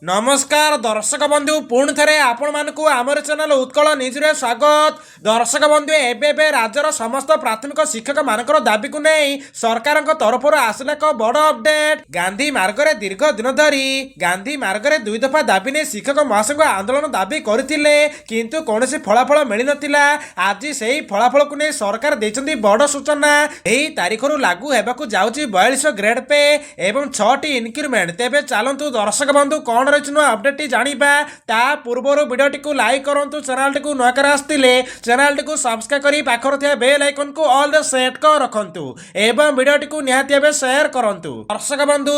नमस्कार दर्शक बंधु पुणी थे आपण मानक आमर चैनल उत्कल न्यूज रे स्वागत। दर्शक बंधु एबे राज्यर समस्त प्राथमिक शिक्षक मानकर दाबी को नहीं सरकार तरफ आसला एक बड़ अपडेट। गांधी मार्ग रे दीर्घ दिन धरी गांधी मार्ग रे 2 दफा दाबी नहीं शिक्षक महासंघ आंदोलन दाबी करथिले किंतु कौनसी फलाफल मिल नथिला। आज सेही फलाफल को नहीं सरकार देछंती बड़ सूचना। एही तारीख रु लागू हेबाकू जाउची 42 ग्रेड पे एवं 6टी इनक्रीमेंट। तेबे चलंतु दर्शक बंधु कौन अपडेट जानिबा ता पूर्वर वीडियोटी को लाइक करंतु, चैनल टी को नकर आस्तिले चैनल टी को सब्सक्राइब करी पाखर थिया बेल आइकन को ऑल द सेट कर रखंतु एवं वीडियोटी को निहाती भाबे शेयर करंतु। दर्शक बंधु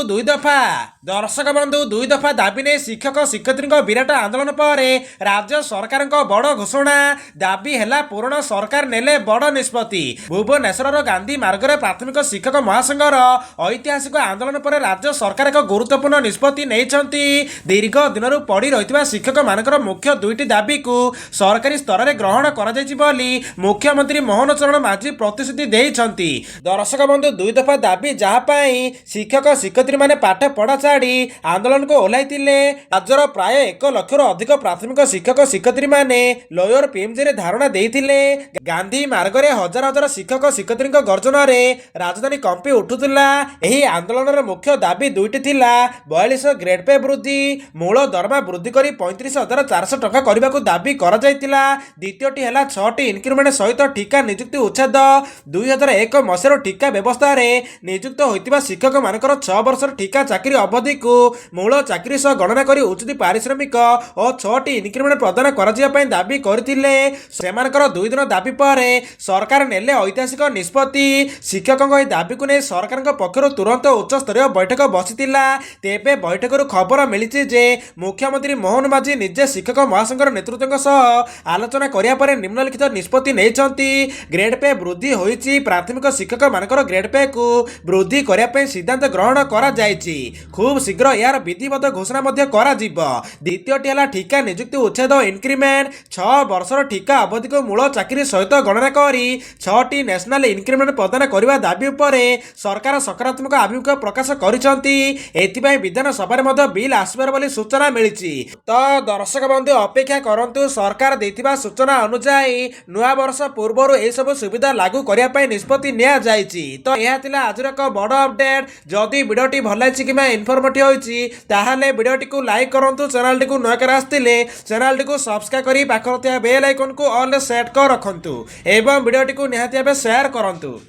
2 दफा दाबी ने शिक्षक शिक्षयित्री विराट आंदोलन पर राज्य सरकार बड़ घोषणा। दाबी हैला पूर्ण सरकार नेले बड़ निष्पत्ति। भुवनेश्वर गांधी मार्ग रे प्राथमिक शिक्षक महासंघर ऐतिहासिक आंदोलन पर राज्य सरकार एक गुरुत्वपूर्ण निष्पत्ति नैछंती। दीर्घ दिन पड़ी रही शिक्षक मानकर मुख्य 2टी दाबी को सरकारी स्तर में ग्रहण कर मुख्यमंत्री मोहन चरण माझी प्रतिश्रुति देइछंती। दर्शक बंधु 2 दफा दाबी जहाँपाई शिक्षक शिक्षयित्री माने पाठ पढ़ा छाड़ी आंदोलन को ओह्लाइतिले। राज्यर प्राय 1 लाख अधिक प्राथमिक शिक्षक शिक्षयित्री माने लोयर पीएमजी रे धारणा देइतिले। गांधी मार्ग रे हजार हजार शिक्षक शिक्षयित्री गर्जन रे राजधानी कंपी उठुतिला। एही आंदोलन रे मुख्य दाबी 2टी थिला 42 ग्रेड पे वृद्धि, मूल दरमा वृद्धि करी 35,400 टका करने को दाबी करा जायतिला। द्वितीयटी है 6टी इनक्रीमेंट सहित टीका नियुक्ति उच्छेद। 2001 मसीह टीका व्यवस्था रे नियुक्त होइतिबा शिक्षक मानकर 6 वर्ष टीका चाकरी अवधि को मूल चाकरी सह गणना करी उचित पारिश्रमिक और 6टी इनक्रीमेंट प्रदान करा दाबी करथिले। सेमानकर 2 दिन दाबी पर सरकार नेले ऐतिहासिक निष्पत्ति। शिक्षकों दाबी को नहीं सरकार पक्षर तुरंत उच्च स्तरीय बैठक बसितिला। तेबे बैठक खबर मिली जे मुख्यमंत्री मोहन माझी निजे शिक्षक महासंघर नेतृत्व सह आलोचना करिया परे निम्नलिखित निष्पत्ति नैछंती। ग्रेड पे वृद्धि होईची। प्राथमिक शिक्षक मानकर ग्रेड पे को वृद्धि करिया पे सिद्धांत ग्रहण करा जायची। खूब शीघ्र यार विधिवत घोषणा मध्य करा जिवो। द्वितीयटी हला ठीका नियुक्ति उच्छेद इनक्रीमेंट। 6 वर्षर ठीका अवधि को मूल चाकरी सहित गणना करी 6टी नेशनल इनक्रीमेंट प्रदान करने दाबी उपरे सरकार सकारात्मक आभिमुख्य प्रकाश करिसंती। एथिपाई विधानसभा मध्ये बिल आसबार बोली सूचना मिली। तो दर्शक बंधु अपेक्षा करंतु सरकार देथिबा सूचना अनुसार नुआ वर्ष पूर्व ए सब सुविधा लागू करिया पई निष्पत्ति निया जायछि। तो यह थिला आज एक बड़ अपडेट। जदि वीडियोटी भल लागिछि किबा इन्फॉर्मेटिव होइछि ताहाले वीडियोटी को लाइक करंतु, चैनल टी को नकर आस्तिले चैनल टी को सब्सक्राइब करी पाखर थिया बेल आइकन को ऑल सेट कर रखंतु एवं वीडियोटी को निहाती भाबे शेयर करंतु।